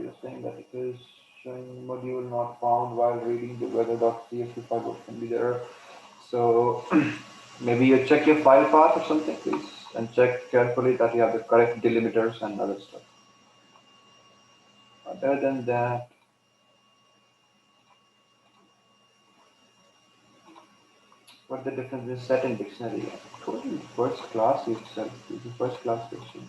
you're saying that it is showing module not found while reading the weather.csv file. What can be there? So maybe you check your file path or something, please, and check carefully that you have the correct delimiters and other stuff. Other than that, what's the difference in set and dictionary? I told you first class itself. This is first class question.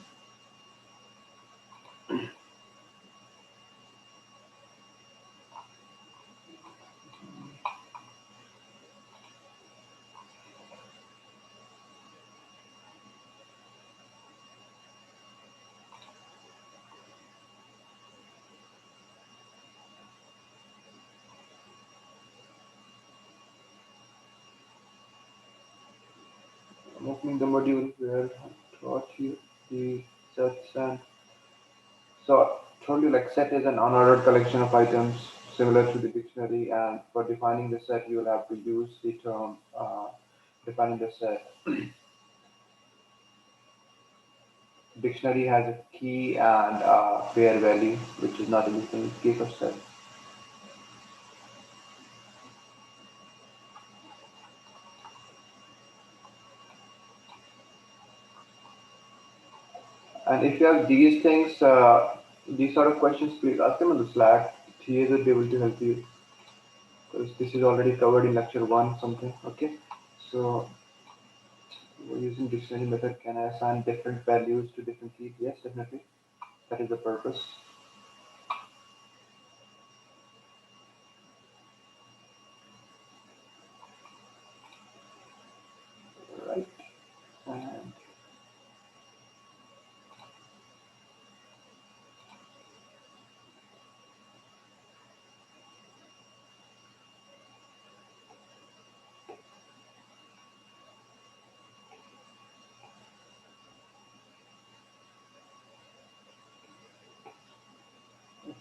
I'm opening the module where I taught you the sets, and so I told you like set is an unordered collection of items similar to the dictionary, and for defining the set you will have to use the term defining the set. Dictionary has a key and pair value, which is not in the case of set. And if you have these things, these sort of questions, please ask them on the Slack. TAs will be able to help you, because this is already covered in lecture 1 something. Okay, so we're using dictionary method. Can I assign different values to different keys? Yes, definitely. That is the purpose. Right. And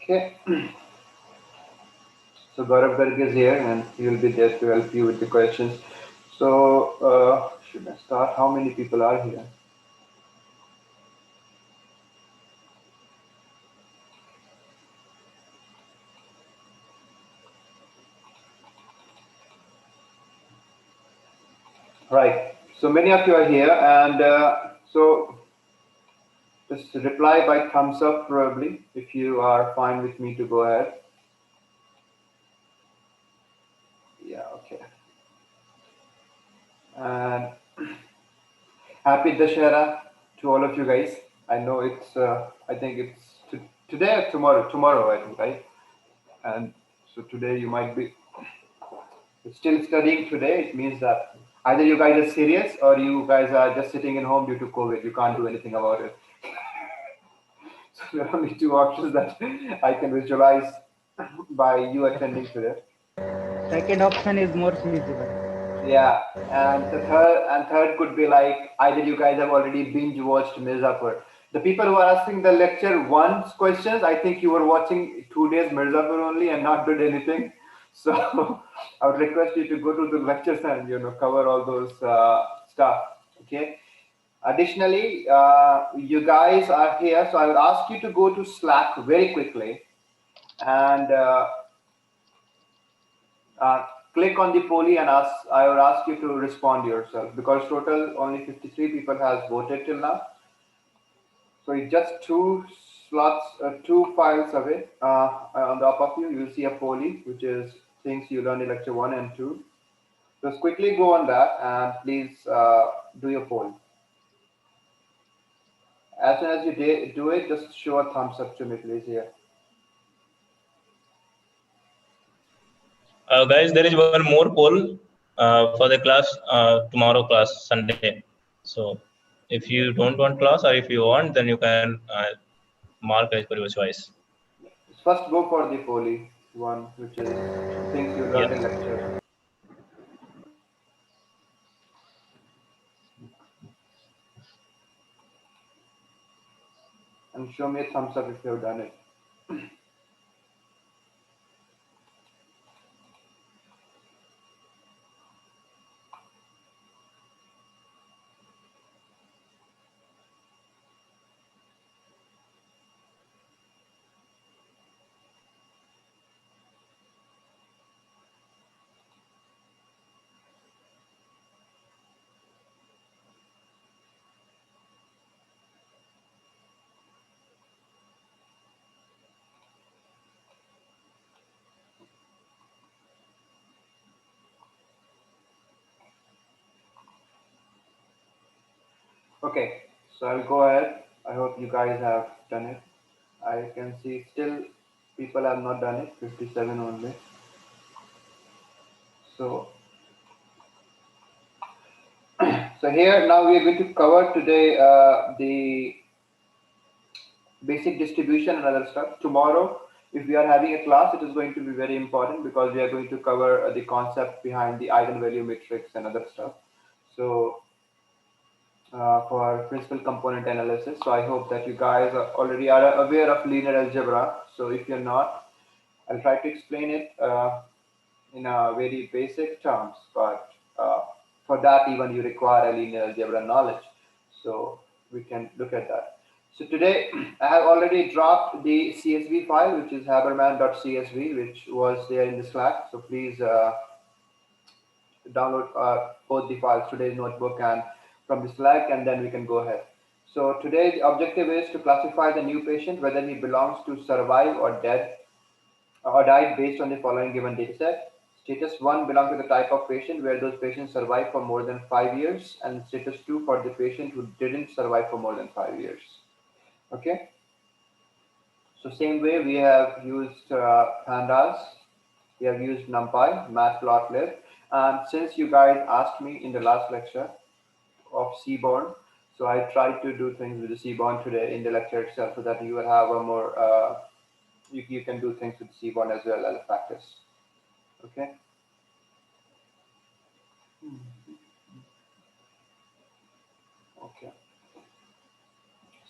okay, so Gaurav Garg is here, and he will be there to help you with the questions. So should I start? How many people are here? Right. So many of you are here, and so just reply by thumbs up probably if you are fine with me to go ahead. Yeah, okay. And happy Dashera to all of you guys. I know it's, I think it's today or tomorrow, I think, right? And so today you might be still studying today. It means that either you guys are serious or you guys are just sitting in home due to COVID. You can't do anything about it. So there are only two options that I can visualize by you attending today. Second option is more feasible. Yeah, and the third could be like either you guys have already binge watched Mirzapur. The people who are asking the lecture one's questions, I think you were watching 2 days Mirzapur only and not did anything. So I would request you to go to the lectures and cover all those stuff. Okay. Additionally, you guys are here, so I would ask you to go to Slack very quickly and uh, click on the poll and ask. I will ask you to respond yourself, because total only 53 people has voted till now. So it's just two slots, two files away. On the top of you, you'll see a poll, which is things you learned in lecture 1 and 2. Just quickly go on that and please do your poll. As soon as you do it, just show a thumbs up to me, please, here. Guys, there is one more poll for the class tomorrow class Sunday. So if you don't want class, or if you want, then you can mark as per your choice. First go for the poly one, which is things you learned in lecture. And show me a thumbs up if you have done it. Okay, so I'll go ahead. I hope you guys have done it. I can see still people have not done it, 57 only. So, so here now we are going to cover today the basic distribution and other stuff. Tomorrow, if we are having a class, it is going to be very important because we are going to cover the concept behind the eigenvalue matrix and other stuff. So, for principal component analysis. So I hope that you guys are already are aware of linear algebra. So if you're not, I'll try to explain it in a very basic terms, but for that even you require a linear algebra knowledge. So we can look at that. So today I have already dropped the CSV file, which is haberman.csv, which was there in the Slack. So please download both the files, today's notebook and from the Slack, and then we can go ahead. So today the objective is to classify the new patient, whether he belongs to survive or dead or died based on the following given data set. Status 1 belongs to the type of patient where those patients survive for more than 5 years, and status 2 for the patient who didn't survive for more than 5 years. Okay, so same way we have used pandas, we have used NumPy, matplotlib, and since you guys asked me in the last lecture of Seaborn, so I tried to do things with the Seaborn today in the lecture itself so that you will have a more, you can do things with Seaborn as well as a practice. Okay. Okay.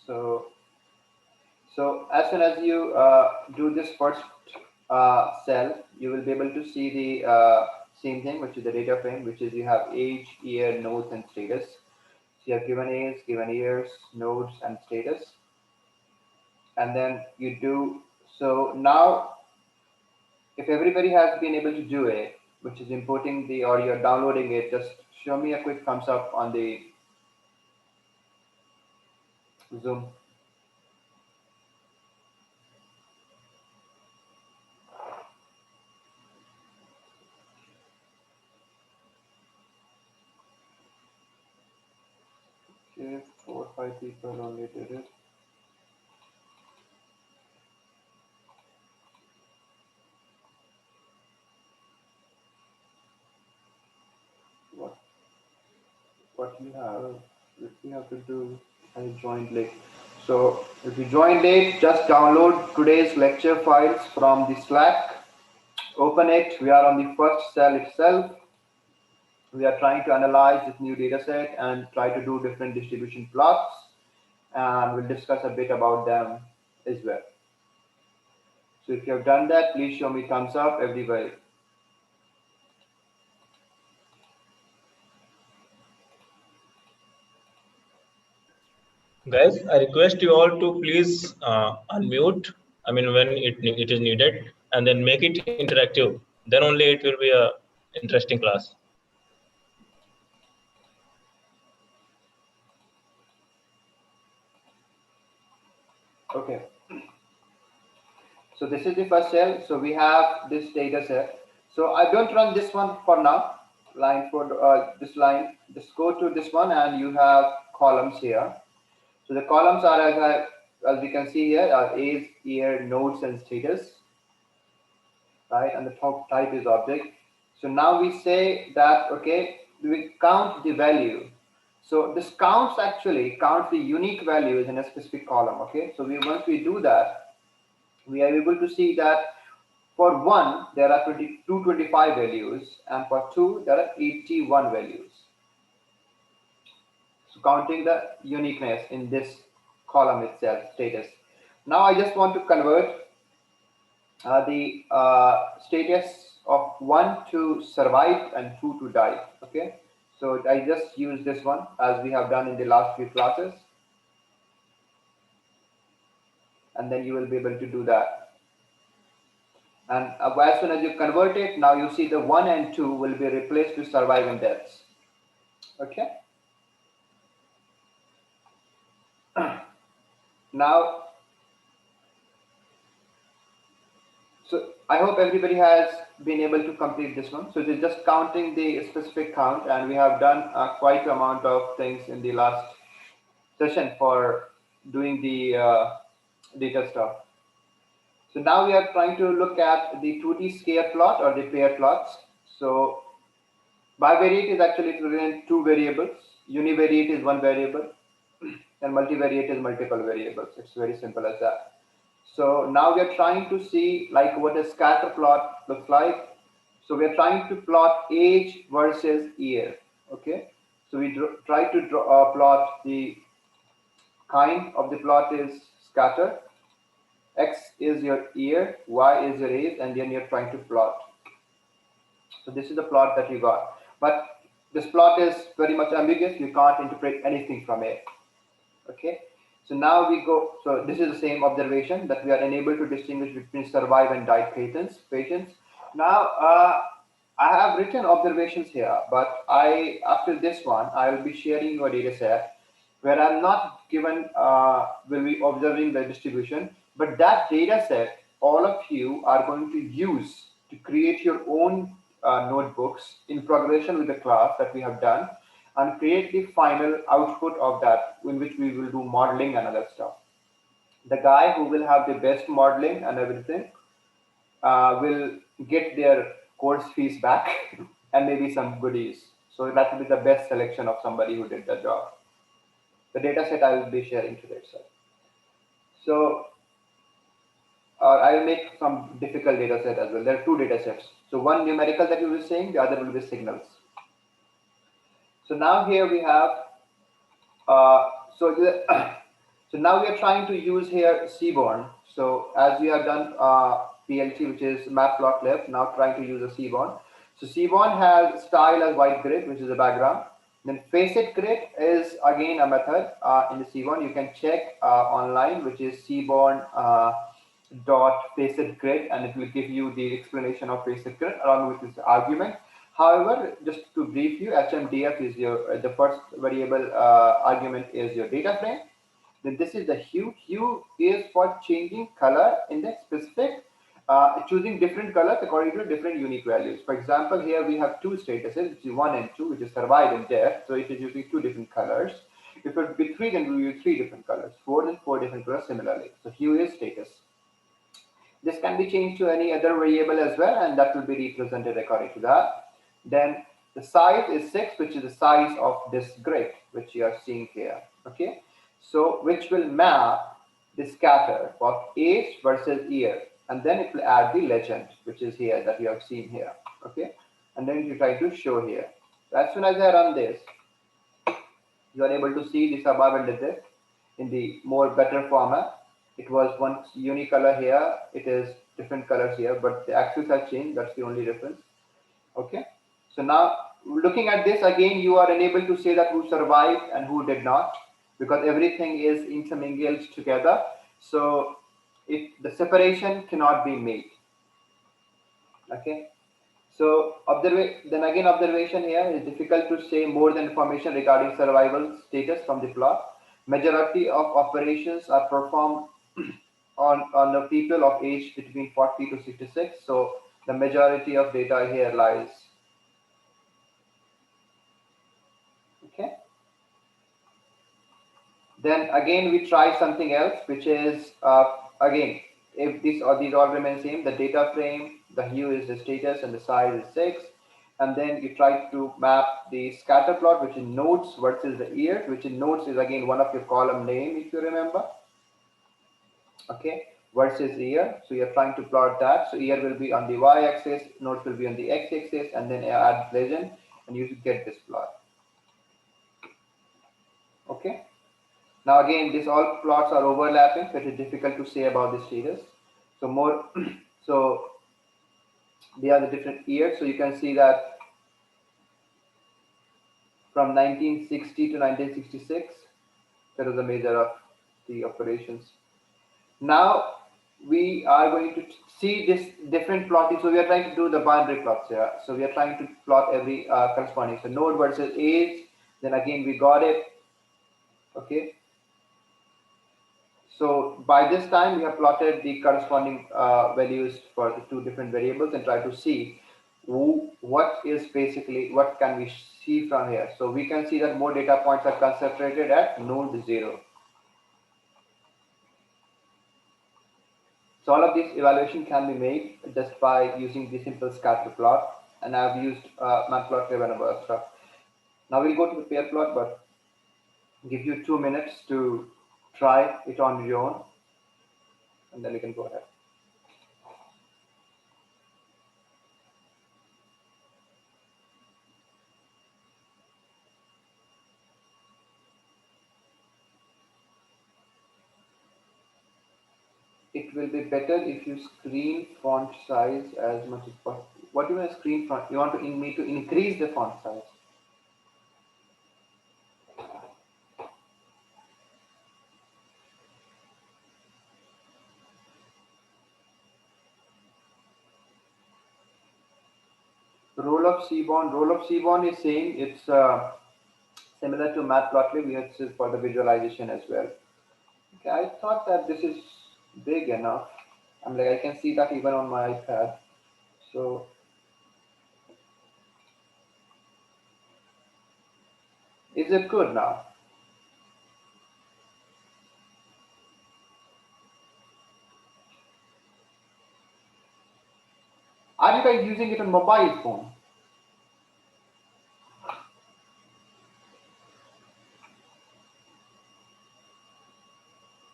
So, so as soon as you do this first cell, you will be able to see the same thing, which is the data frame, which is you have age, year, nodes, and status. So you have given age, given years, nodes, and status. And then you do, so now if everybody has been able to do it, which is importing the, or you're downloading it, just show me a quick thumbs up on the Zoom. Okay, 4 or 5 people only did it. What you have to do, I joined late. So if you joined late, just download today's lecture files from the Slack. Open it. We are on the first cell itself. We are trying to analyze this new data set and try to do different distribution plots, and we'll discuss a bit about them as well. So if you have done that, please show me thumbs up, everybody. Guys, I request you all to please unmute. I mean, when it is needed, and then make it interactive. Then only it will be a interesting class. Okay. So this is the first cell. So we have this data set. So I don't run this one for now. Line for this line. Just go to this one, and you have columns here. So the columns are as we can see here are age, year, nodes, and status. Right, and the top type is object. So now we say that okay, we count the value. So this counts actually counts the unique values in a specific column. Okay, so once we do that, we are able to see that for 1 there are 225 values, and for 2 there are 81 values. So counting the uniqueness in this column itself, status. Now I just want to convert the status of 1 to survive and 2 to die. Okay, so I just use this one as we have done in the last few classes, and then you will be able to do that. And as soon as you convert it, now you see the 1 and 2 will be replaced to survive and deaths. Okay. Now, so I hope everybody has been able to complete this one. So it is just counting the specific count, and we have done quite amount of things in the last session for doing the data stuff. So now we are trying to look at the 2D scalar plot or the pair plots. So bivariate is actually within two variables. Univariate is one variable, and multivariate is multiple variables. It's very simple as that. So now we are trying to see like what a scatter plot looks like. So we are trying to plot age versus year. Okay. So we try to plot the kind of the plot is scatter. X is your year, Y is your age, and then you're trying to plot. So this is the plot that you got. But this plot is very much ambiguous. You can't interpret anything from it. Okay. So now we go. So this is the same observation that we are unable to distinguish between survive and died patients. Now I have written observations here, but after this one I will be sharing your data set where I'm not given will be observing the distribution, but that data set all of you are going to use to create your own notebooks in progression with the class that we have done and create the final output of that in which we will do modeling and other stuff. The guy who will have the best modeling and everything will get their course fees back and maybe some goodies. So that will be the best selection of somebody who did the job. The data set I will be sharing today, sir. So I will make some difficult data set as well. There are two data sets. So one numerical that we will be saying, the other will be signals. So now here we have Uh, so so now we are trying to use here Seaborn. So as we have done PLT, which is matplotlib, now trying to use a Seaborn. So Seaborn has style as white grid, which is a background. Then facet grid is again a method in the Seaborn. You can check online, which is Seaborn dot facet grid, and it will give you the explanation of facet grid along with its argument. However, just to brief you, HMDF is your the first variable argument is your data frame. Then this is the hue. Hue is for changing color in the specific, choosing different colors according to different unique values. For example, here we have two statuses, which is 1 and 2, which is survive and death. So it is using two different colors. If it would be 3, then we use 3 different colors. 4, then 4 different colors similarly. So hue is status. This can be changed to any other variable as well, and that will be represented according to that. Then the size is 6, which is the size of this grid, which you are seeing here. Okay, so which will map the scatter of age versus year, and then it will add the legend, which is here that you have seen here. Okay, and then you try to show here. So as soon as I run this, you are able to see the survival digit in the more better format. It was one unicolor here, it is different colors here, but the axis has changed. That's the only difference. Okay, so now looking at this again, you are unable to say that who survived and who did not, because everything is intermingled together. So the separation cannot be made. Okay, so then again observation here is difficult to say more than information regarding survival status from the plot. Majority of operations are performed on the people of age between 40 to 66. So the majority of data here lies. Okay. Then again we try something else, which is again, if these all remain same, the data frame, the hue is the status, and the size is 6. And then you try to map the scatter plot, which is nodes versus the years, which in nodes is again one of your column name, if you remember. Okay, versus year. So you're trying to plot that. So year will be on the y-axis, nodes will be on the x-axis, and then add legend, and you should get this plot. Okay. Now again, these all plots are overlapping, so it is difficult to say about the status. So more, so they are the different years. So you can see that from 1960 to 1966, that is the measure of the operations. Now we are going to see this different plotting. So we are trying to do the binary plots here. So we are trying to plot every corresponding. So node versus age. Then again, we got it. Okay. So by this time, we have plotted the corresponding values for the two different variables and try to see what is basically, what can we see from here? So we can see that more data points are concentrated at node 0. So all of this evaluation can be made just by using the simple scatter plot, and I've used matplotlib and other stuff. Now we'll go to the pair plot, but give you 2 minutes to try it on your own, and then we can go ahead. It will be better if you screen font size as much as possible. What do you want screen font? You want me to increase the font size? Role of Seaborn is saying it's similar to Matplotlib, which is for the visualization as well. Okay, I thought that this is big enough. I'm like, I can see that even on my iPad. So is it good now? Are you guys using it on mobile phone?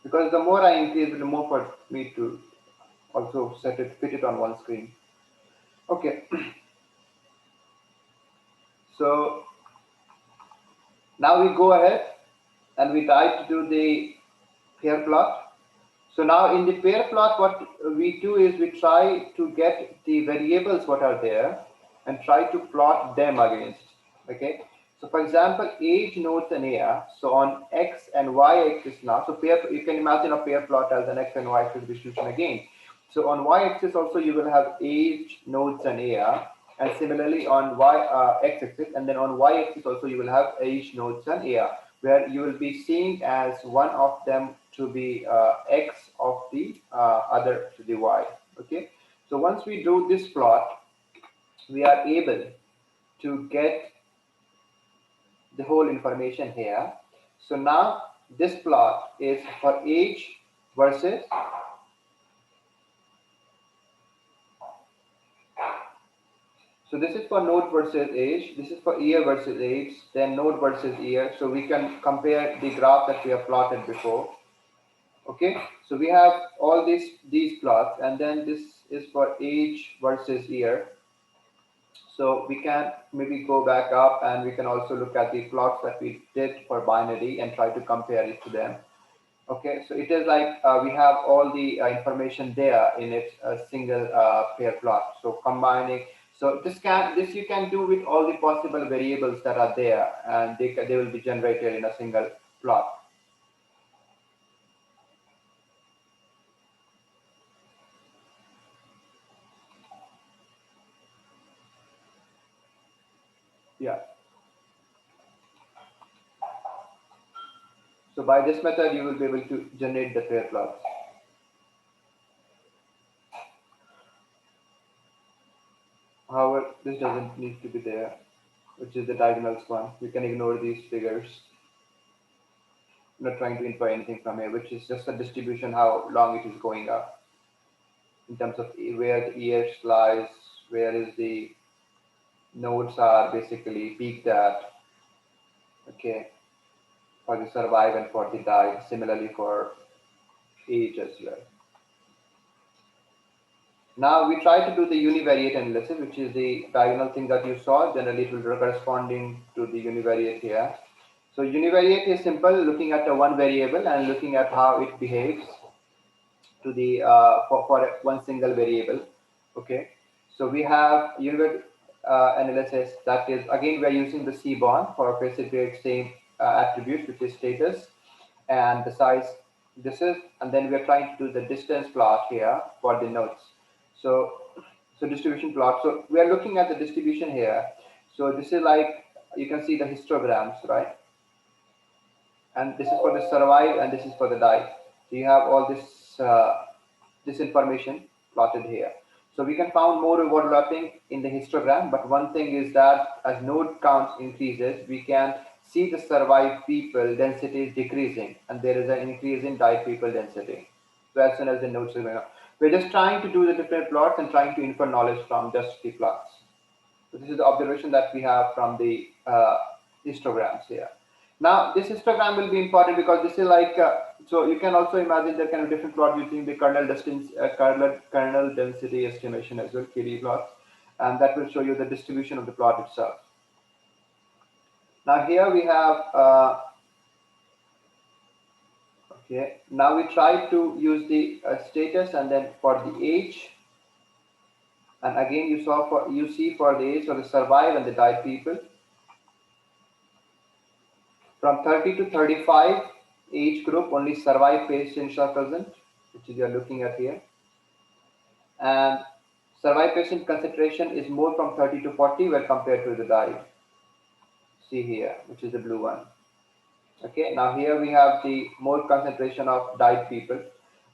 Because the more I increase, the more for me to also fit it on one screen. Okay. So now we go ahead and we try to do the pair plot. So now in the pair plot, what we do is we try to get the variables what are there and try to plot them against. Okay. So for example, age, nodes, and year. So on x and y axis now, so pair, you can imagine a pair plot as an x and y axis distribution again. So on y axis also you will have age, nodes, and year, and similarly on x axis, and then on y axis also you will have age, nodes, and year, where you will be seeing as one of them to be x of the other to the y. Okay. So once we do this plot, we are able to get the whole information here. So now this plot is for age versus so this is for node versus age, this is for year versus age, then node versus year. So we can compare the graph that we have plotted before. Okay, so we have all these plots, and then this is for age versus year. So we can maybe go back up and we can also look at the plots that we did for binary and try to compare it to them. Okay, so it is like we have all the information there in its single pair plot. So combining, so this you can do with all the possible variables that are there, and they will be generated in a single plot. Yeah. So by this method, you will be able to generate the pair plots. However, this doesn't need to be there, which is the diagonals one. We can ignore these figures. I'm not trying to infer anything from here, which is just a distribution, how long it is going up in terms of where the EH lies, where is the nodes are basically peaked at. Okay, for the survive and for the die, similarly for age as well. Now we try to do the univariate analysis, which is the diagonal thing that you saw. Generally, it will be corresponding to the univariate here. So univariate is simple, looking at the one variable and looking at how it behaves to the for one single variable. Okay, so we have univariate analysis, that is again we are using the Seaborn for basically same attributes, which is status and the size. This is, and then we are trying to do the distance plot here for the nodes. So distribution plot. So we are looking at the distribution here. So this is like, you can see the histograms, right? And this is for the survive and this is for the die. So you have all this this information plotted here. So we can find more overlapping in the histogram, but one thing is that as node counts increases, we can see the survived people density is decreasing, and there is an increase in died people density. So as soon as the nodes are going up, we're just trying to do the different plots and trying to infer knowledge from just the plots. So this is the observation that we have from the histograms here. Now this histogram will be important because this is like, so you can also imagine there can be different plot using the kernel distance, kernel density estimation as well, KD plots, and that will show you the distribution of the plot itself. Now here we have, okay, now we try to use the status and then for the age, and again you see for the age, so the survive and the died people. From 30 to 35 age group, only survived patients are present, which is you are looking at here. And survived patient concentration is more from 30 to 40 when compared to the died. See here, which is the blue one. Okay, now here we have the more concentration of died people.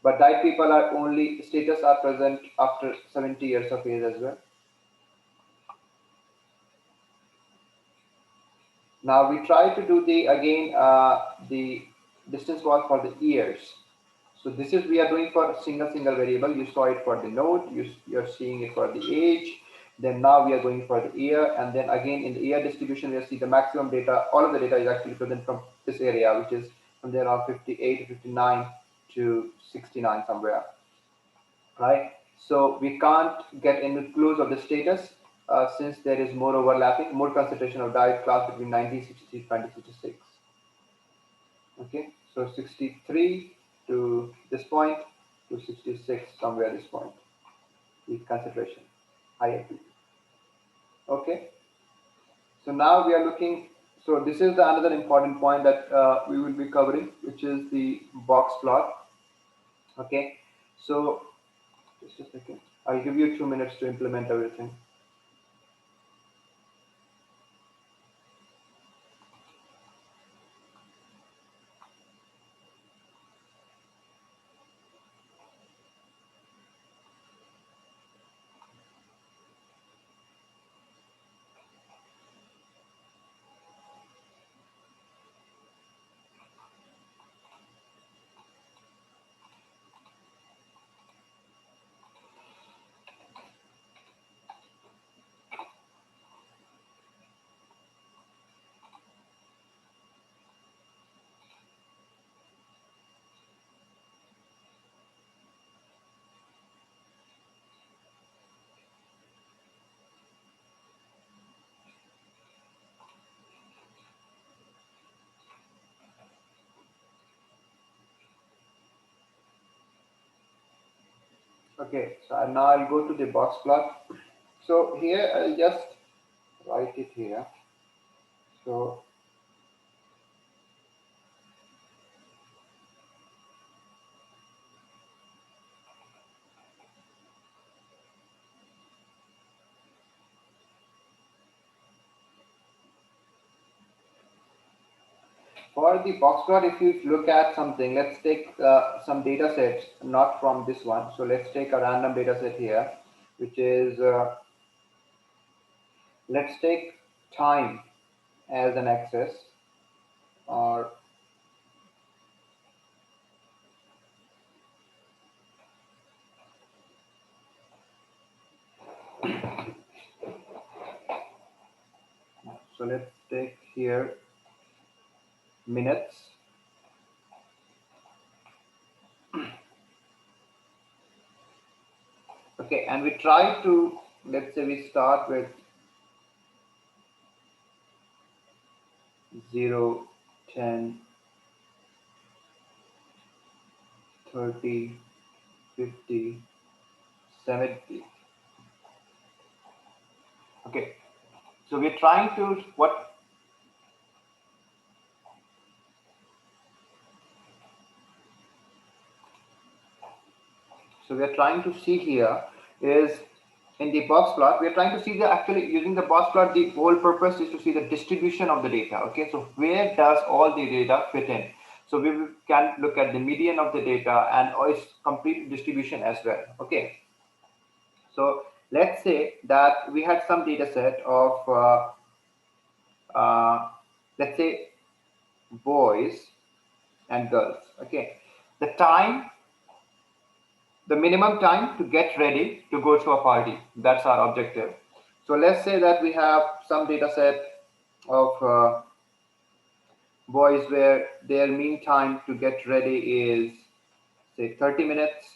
But died people are only, status are present after 70 years of age as well. Now we try to do the, again, the distance was for the years. So this is, we are doing for single variable. You saw it for the node, you're seeing it for the age. Then now we are going for the year, and then again in the year distribution, we see the maximum data. All of the data is actually present from this area, which is from there around 58 to 59 to 69 somewhere, right? So we can't get any clues of the status since there is more overlapping, more concentration of diet class between 1963 to 2066. Okay, so 63 to this point to 66 somewhere this point, the concentration, IFP. Okay, so now we are looking, so this is the another important point that we will be covering, which is the box plot. Okay, so just a second, I'll give you 2 minutes to implement everything. Okay, so now I'll go to the box plot. So here I'll just write it here. So for the box plot, if you look at something, let's take some data sets, not from this one. So let's take a random data set here, which is, let's take time as an axis, or so let's take here minutes. Okay, and we try to, let's say we start with 0, 10, 30, 50, 70. Okay, so we're trying to, what, so we're trying to see here is in the box plot, we're trying to see the, actually using the box plot, the whole purpose is to see the distribution of the data. Okay, so where does all the data fit in? So we can look at the median of the data and its complete distribution as well. Okay, So let's say that we had some data set of, let's say, boys and girls. Okay, the time, the minimum time to get ready to go to a party. That's our objective. So let's say that we have some data set of boys where their mean time to get ready is, say, 30 minutes,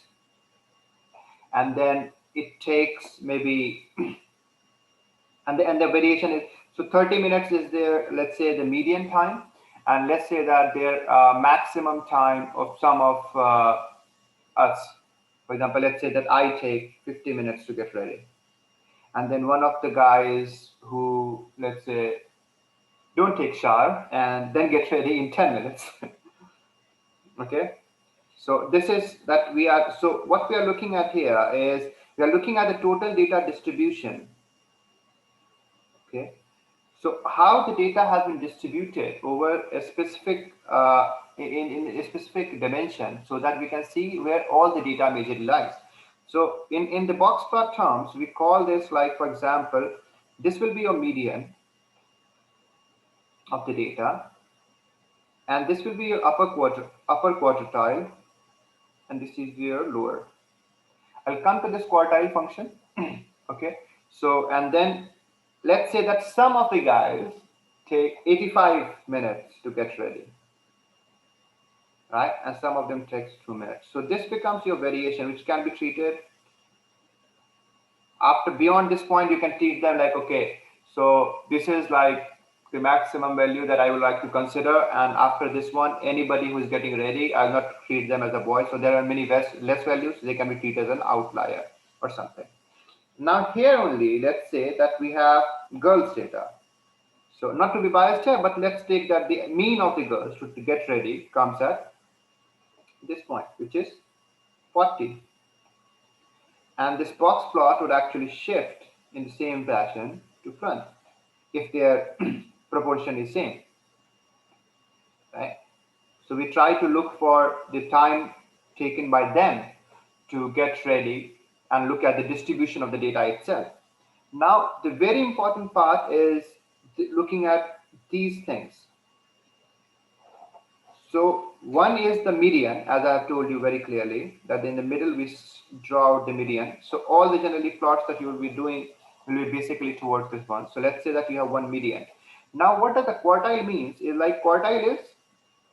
and then it takes maybe and the variation is, so 30 minutes is their, let's say, the median time, and let's say that their maximum time of some of us, for example, let's say that I take 50 minutes to get ready, and then one of the guys who, let's say, don't take shower and then get ready in 10 minutes. Okay, so this is that we are, so what we are looking at here is we are looking at the total data distribution. Okay, so how the data has been distributed over a specific in a specific dimension, so that we can see where all the data majorly lies. So in the box plot terms, we call this, like, for example, this will be your median of the data, and this will be your upper quartile, and this is your lower. I'll come to this quartile function. Okay, so and then let's say that some of the guys take 85 minutes to get ready, right? And some of them takes 2 minutes. So this becomes your variation, which can be treated after, beyond this point, you can treat them like, okay, so this is like the maximum value that I would like to consider. And after this one, anybody who is getting ready, I'll not treat them as a boy. So there are many less values. They can be treated as an outlier or something. Now here only, let's say that we have girls data. So not to be biased here, but let's take that the mean of the girls to get ready comes at this point, which is 40. And this box plot would actually shift in the same fashion to front if their proportion is same, right? So we try to look for the time taken by them to get ready and look at the distribution of the data itself. Now, the very important part is looking at these things. So one is the median, as I have told you very clearly, that in the middle we draw out the median. So all the generally plots that you will be doing will be basically towards this one. So let's say that you have one median. Now what does the quartile means is, like, quartile is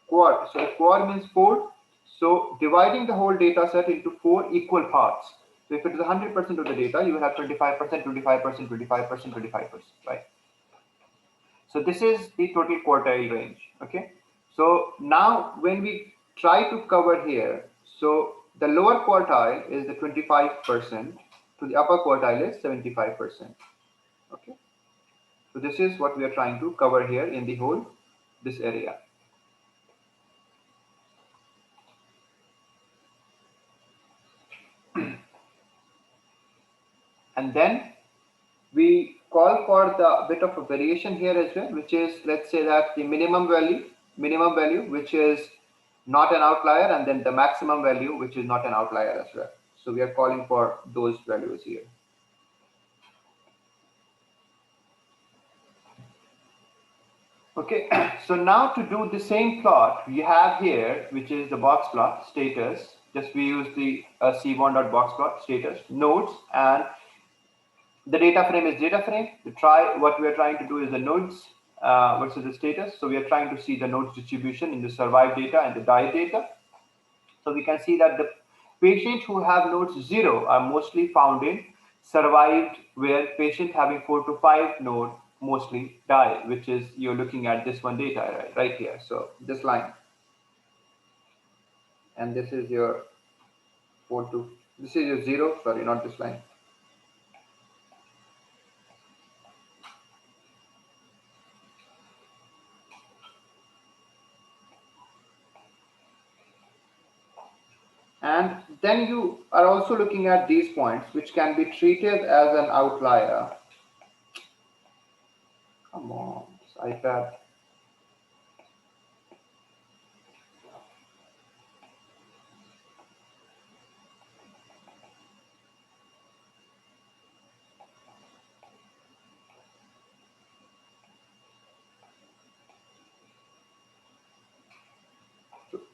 quad. So quad means 4. So dividing the whole data set into 4 equal parts. So if it is 100% of the data, you will have 25%, 25%, 25%, 25%, right? So this is the total quartile range. Okay. So now when we try to cover here, so the lower quartile is the 25%, to the upper quartile is 75%. Okay. So this is what we are trying to cover here in the whole, this area. And then we call for the bit of a variation here as well, which is, let's say that the minimum value, which is not an outlier, and then the maximum value, which is not an outlier as well. So we are calling for those values here. Okay, so now to do the same plot we have here, which is the box plot status. Just we use the c1.box plot status nodes, and the data frame is data frame. What we are trying to do is the nodes versus the status. So we are trying to see the nodes distribution in the survived data and the died data. So we can see that the patients who have nodes 0 are mostly found in survived, where patients having 4 to 5 node mostly die, which is, you're looking at this one data right here. So this line, and this is your 4 to, this is your 0, sorry, not this line. And then you are also looking at these points, which can be treated as an outlier. Come on, this iPad.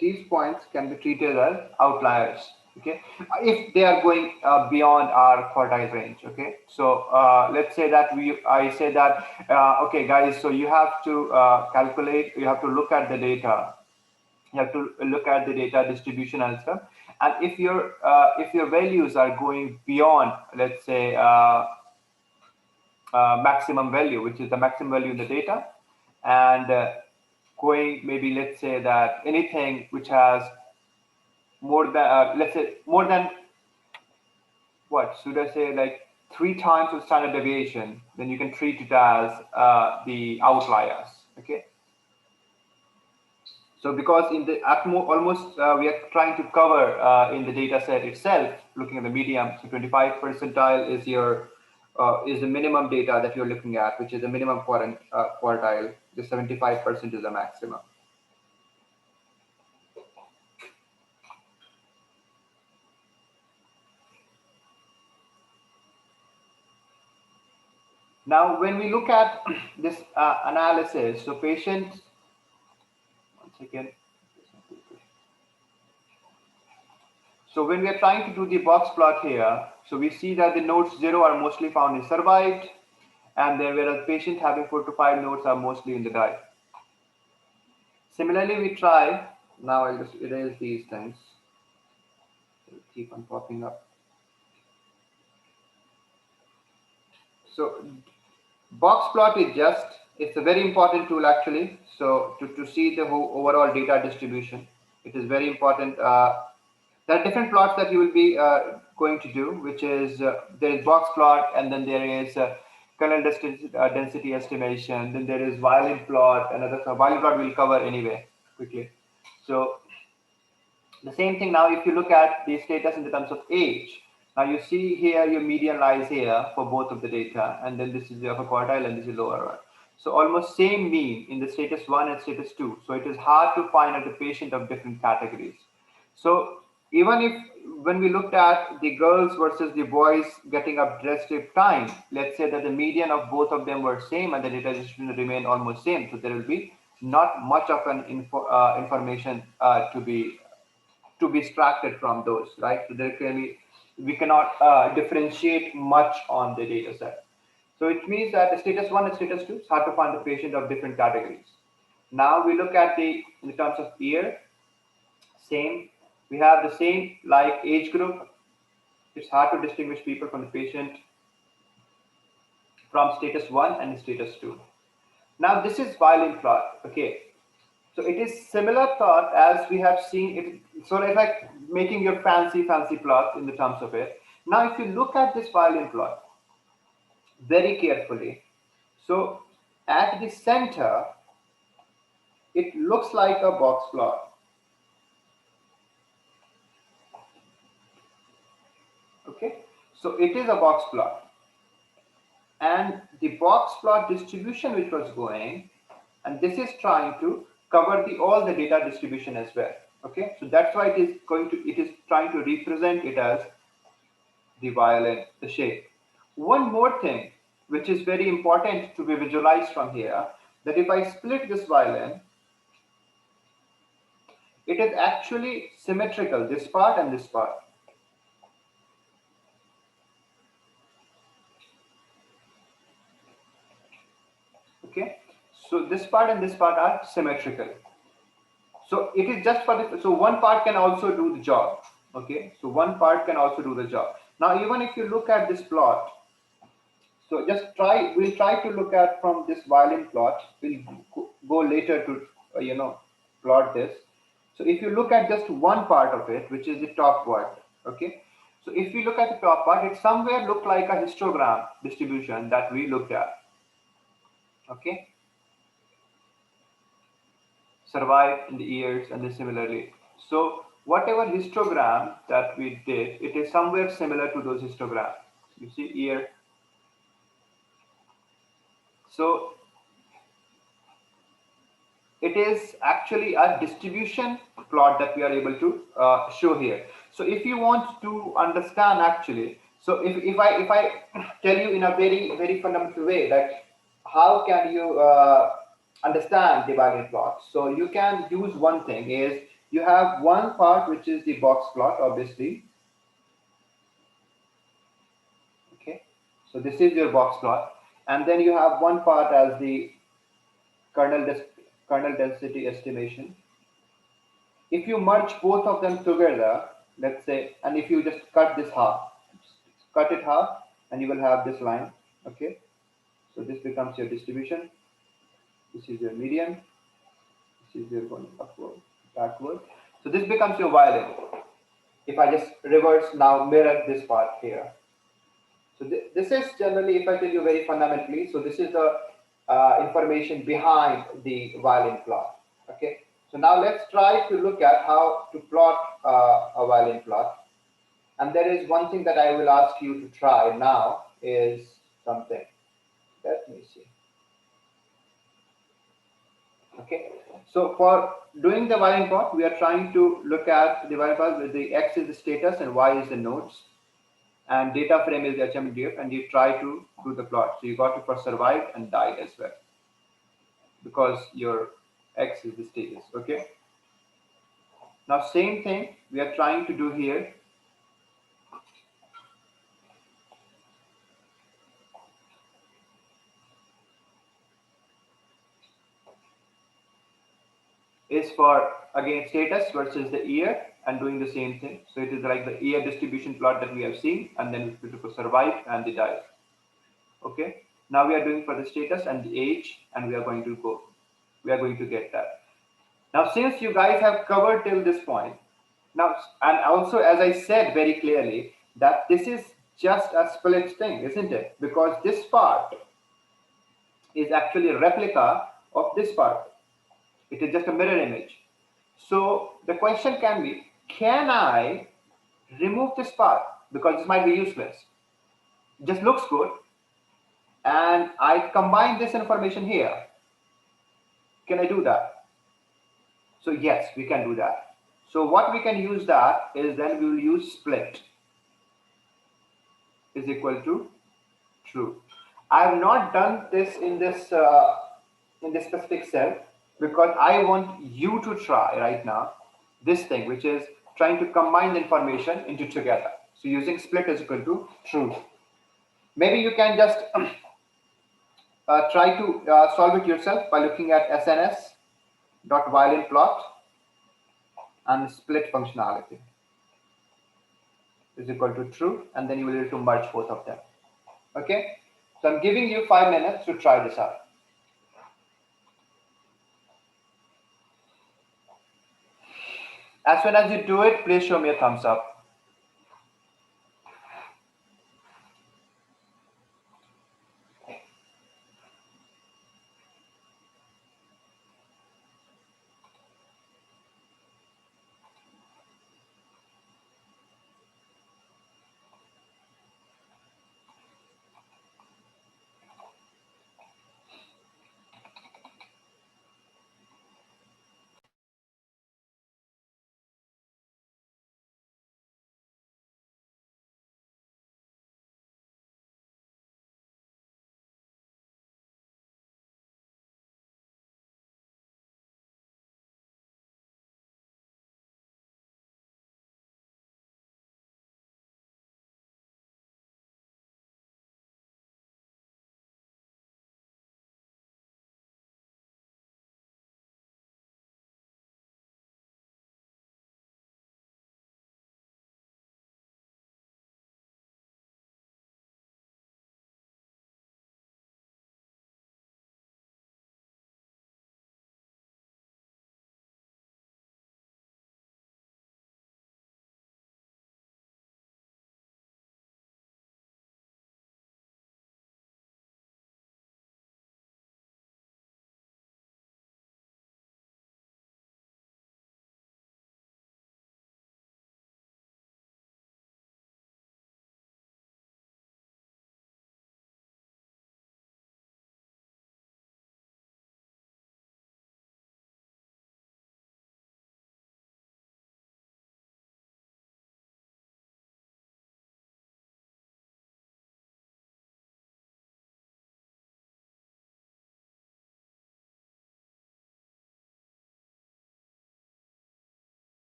these points can be treated as outliers, okay, if they are going beyond our quartile range. Okay, so let's say that I say that okay guys, so you have to calculate, you have to look at the data, you have to look at the data distribution and stuff, and if your values are going beyond, let's say maximum value, which is the maximum value in the data, and going maybe, let's say that anything which has more than let's say more than, what should I say, like 3 times the standard deviation, then you can treat it as the outliers. Okay, so because in the almost we are trying to cover in the data set itself, looking at the medium, so 25 percentile is the minimum data that you're looking at, which is the minimum quartile. The 75% is the maximum. Now, when we look at this analysis, so patients, once again, so when we are trying to do the box plot here, so we see that the nodes 0 are mostly found in survived, and then whereas patients having 4 to 5 nodes are mostly in the die. Similarly, we try, now I'll just erase these things, they'll keep on popping up. So box plot is just, it's a very important tool actually. So to see the whole overall data distribution, it is very important. There are different plots that you will be going to do, which is there is box plot, and then there is kernel density estimation, then there is violin plot, another violin plot we'll cover anyway quickly. So the same thing now, if you look at the status in the terms of age, now you see here your median lies here for both of the data, and then this is the upper quartile and this is lower one. So almost same mean in the status 1 and status 2. So it is hard to find out the patient of different categories. So even if when we looked at the girls versus the boys getting up digestive time, let's say that the median of both of them were same and the data distribution remained almost same. So there will be not much of an information to be extracted from those, right? So there can be, we cannot differentiate much on the data set. So it means that status 1 and status 2, it's hard to find the patient of different categories. Now we look at in terms of year, same, we have the same like age group. It's hard to distinguish people from the patient from status 1 and status 2. Now this is violin plot, okay. So it is similar plot as we have seen it. So it's like making your fancy plot in the terms of it. Now, if you look at this violin plot very carefully, so at the center, it looks like a box plot. Okay, so it is a box plot, and the box plot distribution which was going, and this is trying to cover all the data distribution as well. Okay, so that's why it is trying to represent it as the violin, the shape. One more thing which is very important to be visualized from here, that if I split this violin, it is actually symmetrical, this part and this part. Okay, so this part and this part are symmetrical. So it is just for the, so one part can also do the job. Okay, so one part can also do the job. Now, even if you look at this plot, so we'll try to look at from this violin plot. We'll go later to, plot this. So if you look at just one part of it, which is the top part, okay. So if we look at the top part, it somewhere look like a histogram distribution that we looked at, okay. Survive in the years and then similarly. So whatever histogram that we did, it is somewhere similar to those histograms. You see here. So it is actually a distribution plot that we are able to show here. So if you want to understand actually, so if I tell you in a very fundamental way, like how can you understand the violin plot? So you can use one thing is You have one part which is the box plot, obviously. Okay, so this is your box plot, and then you have one part as the kernel density estimation. If you merge both of them together, let's say, and if you just cut this half, cut it half, and you will have this line. Okay, so this becomes your distribution. This is your median. This is your going upward, backward. So this becomes your violin. If I just reverse now, mirror this part here. So this is generally, if I tell you very fundamentally, so this is the information behind the violin plot. Okay. So now let's try to look at how to plot a violin plot. And there is one thing that I will ask you to try now is something. Let me see. Okay, so for doing the violin plot, we are trying to look at the violin plot with the X is the status and Y is the nodes, and data frame is the HMDF, and you try to do the plot. So you got to first survive and die as well, because your X is the status. Okay. Now same thing we are trying to do here. Is for again status versus the year and doing the same thing. So it is like the year distribution plot that we have seen, and then we put survive and the die. Okay, now we are doing for the status and the age, and we are going to get that. Now since you guys have covered till this point, now, and also as I said very clearly, that this is just a split thing, isn't it? Because this part is actually a replica of this part. It is just a mirror image. So the question can be, can I remove this part? Because this might be useless. It just looks good. And I combine this information here. Can I do that? So yes, we can do that. So what we can use that is, then we will use split is equal to true. I have not done this in this specific cell, because I want you to try right now this thing, which is trying to combine the information into together. So using split is equal to true. Maybe you can just try to solve it yourself by looking at SNS dot violin plot and split functionality is equal to true, and then you will be able to merge both of them. Okay, so I'm giving you 5 minutes to try this out. As soon as you do it, please show me a thumbs up.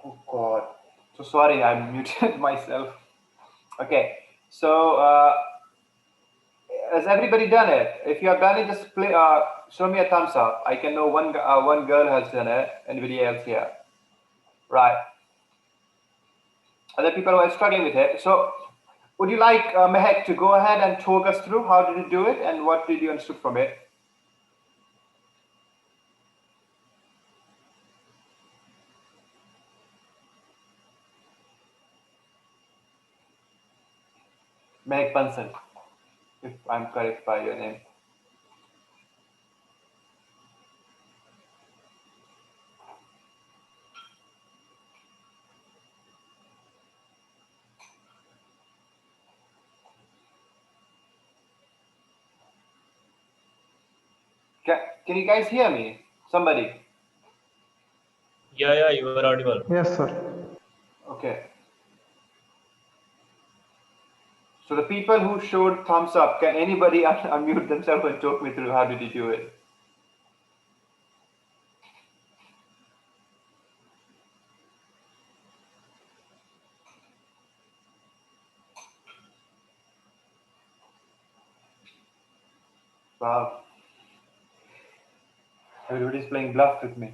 Oh God. So sorry, I muted myself. Okay. So has everybody done it? If you have done it, just play, show me a thumbs up. I can know one girl has done it. Anybody else here? Right. Other people who are struggling with it. So would you like Mehek to go ahead and talk us through how did you do it and what did you understood from it? Mehek Bansal, if I'm correct by your name. Can you guys hear me? Somebody? Yeah, you are audible. Yes, sir. Okay. So the people who showed thumbs up, can anybody unmute themselves and talk me through how did you do it? Wow. Everybody's playing bluff with me.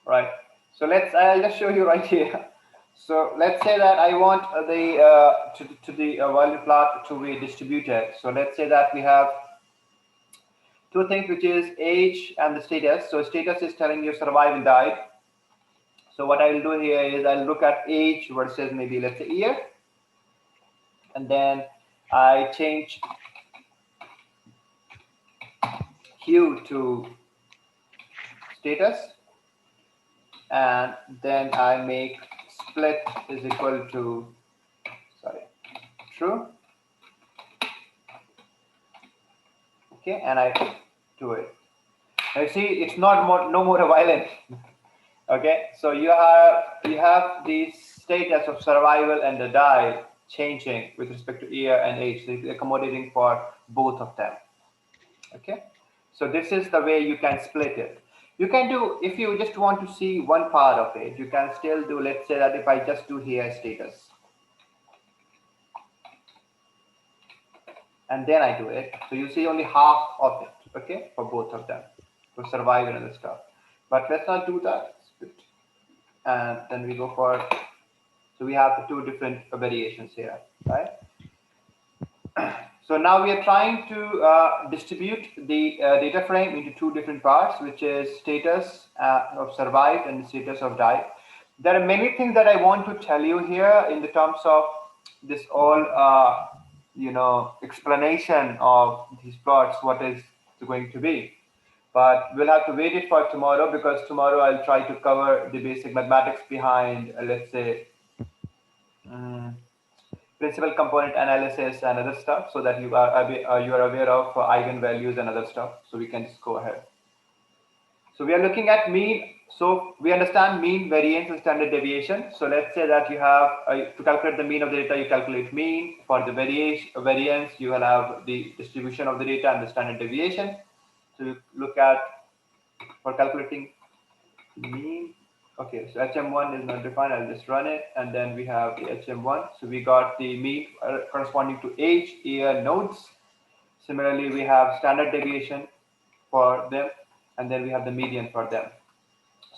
Right. So I'll just show you right here. So let's say that I want the value plot to be distributed. So let's say that we have two things, which is age and the status. So status is telling you survive and die. So what I will do here is I'll look at age versus maybe let's say year, and then I change hue to status, and then I make split is equal to true. Okay, and I do it. Now you see, it's no more violent. Okay, so you have the status of survival and the die changing with respect to year and age, so it's accommodating for both of them. Okay, so this is the way you can split it. You can do, if you just want to see one part of it, you can still do, let's say that if I just do here status, and then I do it, so you see only half of it, okay, for both of them, for survival and the stuff. But let's not do that. And then we go for, so we have the two different variations here, right? So now we are trying to distribute the data frame into two different parts, which is status of survived and status of died. There are many things that I want to tell you here in the terms of this all, explanation of these plots, what is going to be. But we'll have to wait it for tomorrow, because tomorrow I'll try to cover the basic mathematics behind, let's say, principal component analysis and other stuff, so that you are aware of eigenvalues and other stuff. So we can just go ahead. So we are looking at mean. So we understand mean, variance, and standard deviation. So let's say that you have to calculate the mean of the data, you calculate mean. For the variance, you will have the distribution of the data and the standard deviation. So you look at, for calculating mean. Okay, so HM1 is not defined. I'll just run it, and then we have the HM1. So we got the mean corresponding to age, year, nodes. Similarly, we have standard deviation for them, and then we have the median for them.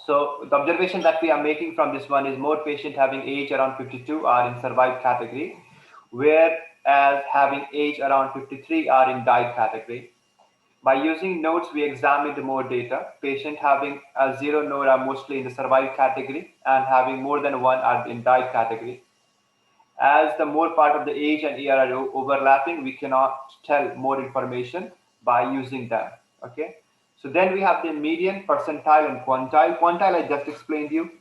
So the observation that we are making from this one is more patients having age around 52 are in survived category, whereas having age around 53 are in died category. By using nodes, we examined more data. Patients having a zero node are mostly in the survived category, and having more than one are in died category. As the more part of the age and year are overlapping, we cannot tell more information by using them. Okay. So then we have the median, percentile, and quantile. Quantile I just explained you.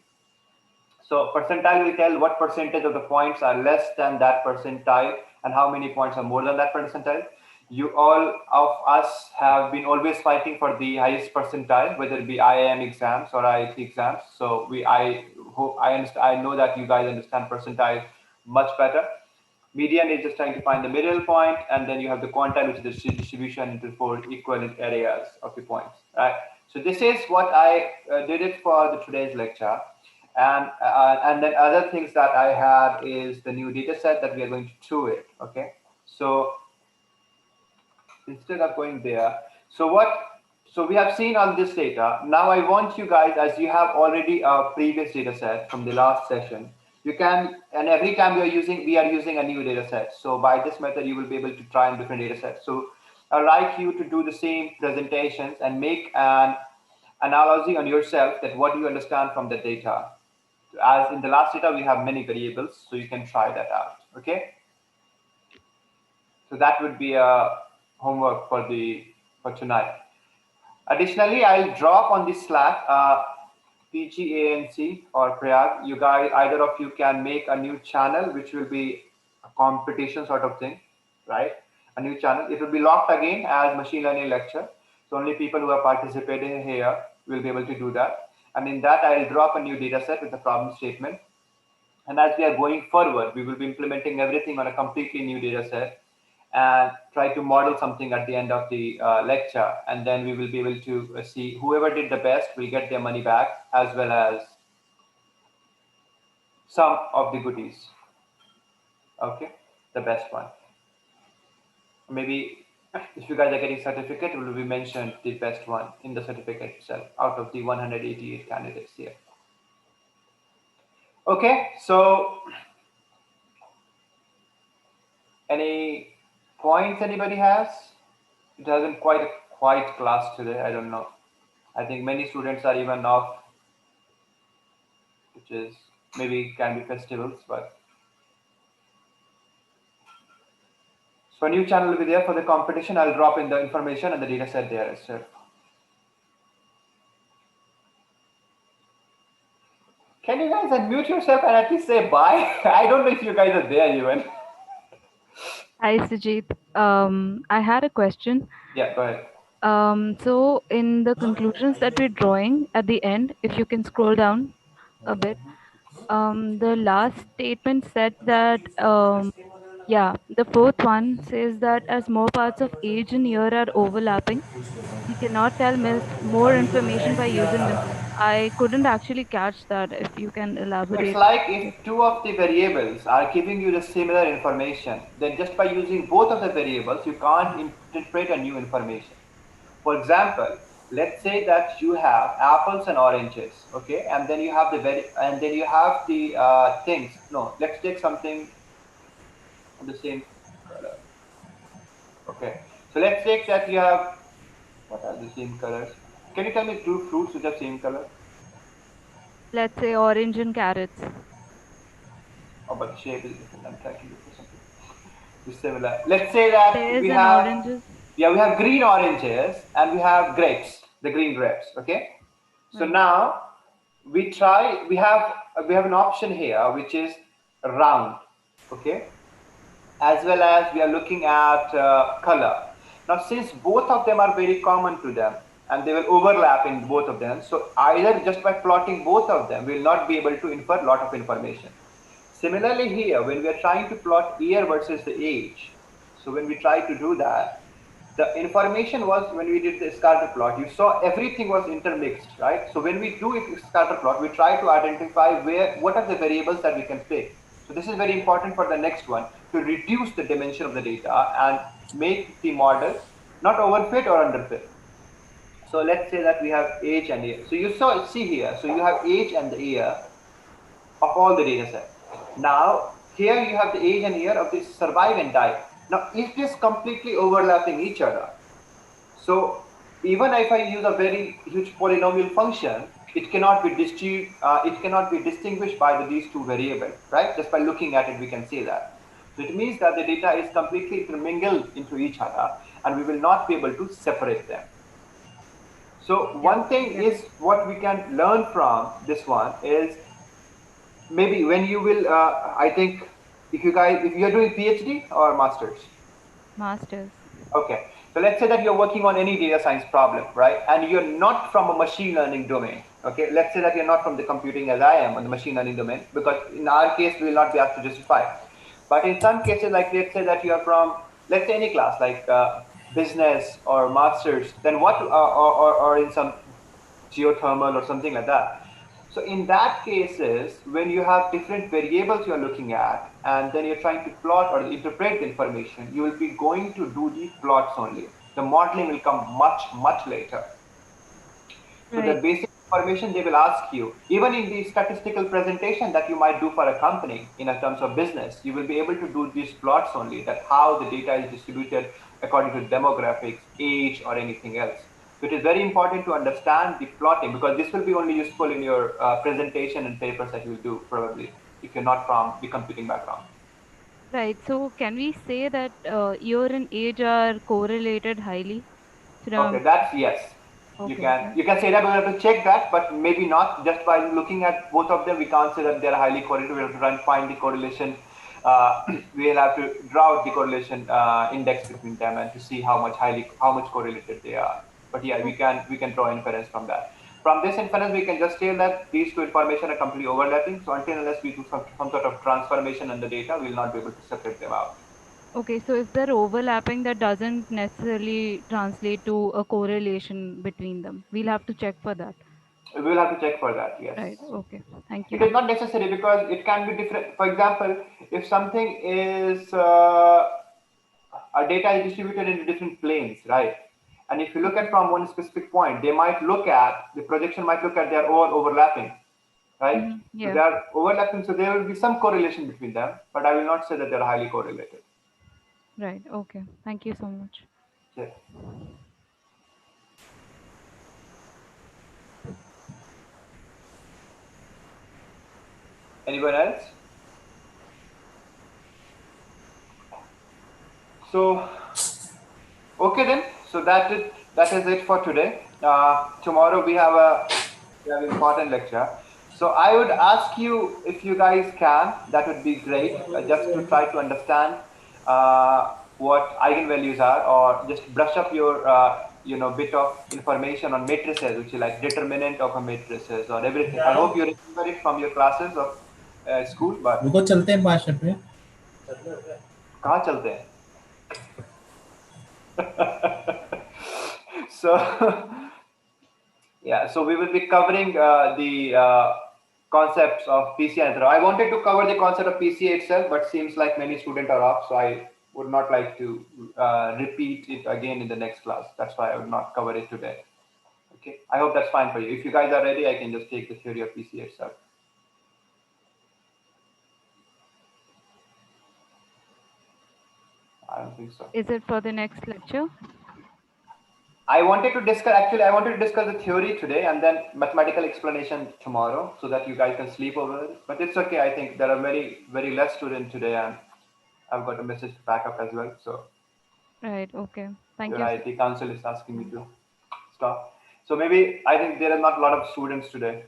So percentile will tell what percentage of the points are less than that percentile and how many points are more than that percentile. You all of us have been always fighting for the highest percentile, whether it be IIM exams or IIT exams. So I know that you guys understand percentile much better. Median is just trying to find the middle point, and then you have the quantile, which is the distribution into four equivalent areas of the points. Right. So this is what I did it for the today's lecture. And then other things that I have is the new data set that we are going to throw it. Okay, so instead of going there, so we have seen all this data. Now I want you guys, as you have already a previous data set from the last session, you can, and every time we are using a new data set. So by this method, you will be able to try on different data sets. So I'd like you to do the same presentations and make an analogy on yourself that what do you understand from the data. As in the last data, we have many variables, so you can try that out. Okay. So that would be a homework for tonight. Additionally, I'll drop on the Slack PGANC or Prayag. You guys, either of you can make a new channel, which will be a competition sort of thing, right? A new channel. It will be locked again as machine learning lecture. So only people who are participating here will be able to do that. And in that, I'll drop a new data set with a problem statement. And as we are going forward, we will be implementing everything on a completely new data set and try to model something at the end of the lecture. And then we will be able to see whoever did the best will get their money back, as well as some of the goodies. Okay, the best one. Maybe if you guys are getting certificate, it will be mentioned the best one in the certificate itself out of the 188 candidates here. Okay, so any points anybody has? It hasn't quite a quiet class today. I don't know. I think many students are even off, which is maybe can be festivals, but so a new channel will be there for the competition. I'll drop in the information and the data set there as well. Can you guys unmute yourself and at least say bye? I don't know if you guys are there even. Hi, Sujit. I had a question. Yeah, go ahead. So in the conclusions that we're drawing at the end, if you can scroll down a bit, the last statement said that, the fourth one says that as more parts of age and year are overlapping, we cannot tell more information by using them. I couldn't actually catch that. If you can It's elaborate. like if two of the variables are giving you the similar information, then just by using both of the variables, you can't interpret a new information. For example, let's say that you have apples and oranges, okay, and then you have the things. No, let's take something of the same color. Okay, so let's take that you have, what are the same colors? Can you tell me two fruits which are same color? Let's say orange and carrots. Oh, but the shape is different. I'm trying to look for something similar. Let's say that Pears we and have, oranges. yeah, we have green oranges and we have grapes, the green grapes. Okay, so Right. now we have an option here which is round. Okay, as well as we are looking at color. Now, since both of them are very common to them and they will overlap in both of them, so either just by plotting both of them, we will not be able to infer a lot of information. Similarly here, when we are trying to plot year versus the age, so when we try to do that, the information was, when we did the scatter plot, you saw everything was intermixed, right? So when we do a scatter plot, we try to identify what are the variables that we can pick. So this is very important for the next one, to reduce the dimension of the data and make the model not overfit or underfit. So let's say that we have age and year. So you see here, so you have age and the year of all the data set. Now, here you have the age and year of the survive and die. Now, it is completely overlapping each other. So, even if I use a very huge polynomial function, it cannot be distinguished by these two variables, right? Just by looking at it, we can say that. So it means that the data is completely intermingled into each other, and we will not be able to separate them. So one thing is what we can learn from this one is, maybe when you will, I think if you are doing PhD or masters. Masters. Okay, so let's say that you're working on any data science problem, right? And you're not from a machine learning domain. Okay, let's say that you're not from the computing as I am on the machine learning domain, because in our case, we will not be asked to justify. But in some cases, like let's say that you are from, let's say any class, like business or masters, then what, or in some geothermal or something like that. So in that cases, when you have different variables you're looking at, and then you're trying to plot or interpret the information, you will be going to do the plots only. The modeling will come much, much later. So the Right. basic information they will ask you, even in the statistical presentation that you might do for a company in a terms of business, you will be able to do these plots only, that how the data is distributed according to demographics, age, or anything else. So it is very important to understand the plotting, because this will be only useful in your presentation and papers that you will do probably if you're not from the computing background. Right. So can we say that year and age are correlated highly Okay, from? that's yes. Okay. You can say that, we have to check that, but maybe not. Just by looking at both of them, we can't say that they're highly correlated. We have to try and find the correlation. We'll have to draw out the correlation index between them and to see how much correlated they are. But yeah, Oh, we can draw inference from that. From this inference, we can just tell that these two information are completely overlapping. So until unless we do some sort of transformation in the data, we'll not be able to separate them out. okay. So if they're overlapping, that doesn't necessarily translate to a correlation between them. We'll have to check for that. We'll have to check for that. Yes. Right. Okay. Thank It you. is not necessary, because it can be different. For example, if something is our data is distributed into different planes, right? And if you look at Okay. from one specific point, they might look at the projection might look at they are all overlapping, right? So they Yeah. are overlapping, so there will be some correlation between them, but I will not say that they are highly correlated. Right. Okay. Thank you so much. Okay. Anyone else? So okay then. So that is it for today. Tomorrow we have an important lecture. So I would ask you, if you guys can, that would be great, just to try to understand what eigenvalues are, or just brush up your bit of information on matrices, which is like determinant of a matrices or everything. I hope you remember it from your classes of school, but रुको चलते हैं 5 minute में कहाँ चलते हैं? So yeah, so we will be covering the concepts of PCA and I wanted to cover the concept of PCA itself, but seems like many students are off, so I would not like to repeat it again in the next class. That's why I would not cover it today. Okay, I hope that's fine for you. If you guys are ready, I can just take the theory of PCA itself. I don't think so. Is it for the next lecture? I wanted to discuss the theory today and then mathematical explanation tomorrow, so that you guys can sleep over it. But it's okay. I think there are very, very less students today, and I've got a message to back up as well. So Right. Okay. Thank your you. IT council is asking me to stop. So maybe I think there are not a lot of students today.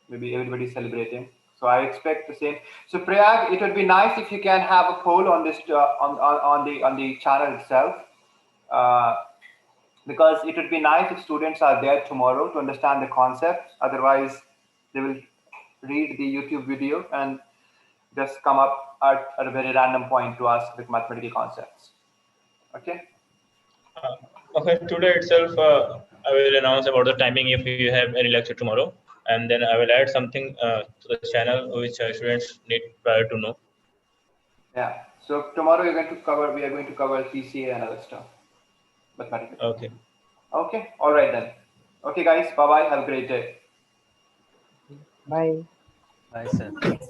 Maybe everybody's celebrating. So I expect the same. So Prayag, it would be nice if you can have a poll on this on the channel itself. Because it would be nice if students are there tomorrow to understand the concepts. Otherwise, they will read the YouTube video and just come up at a very random point to ask the mathematical concepts. Okay? Okay, today itself, I will announce about the timing if you have any lecture tomorrow, and then I will add something to the channel which students need prior to know. Yeah. So tomorrow we are going to cover PCA and other stuff. Mathematical. Okay. Okay. All right then. Okay, guys. Bye bye. Have a great day. Bye. Bye, sir. Bye.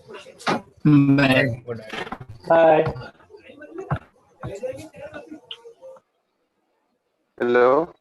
Good night. Bye. Hello.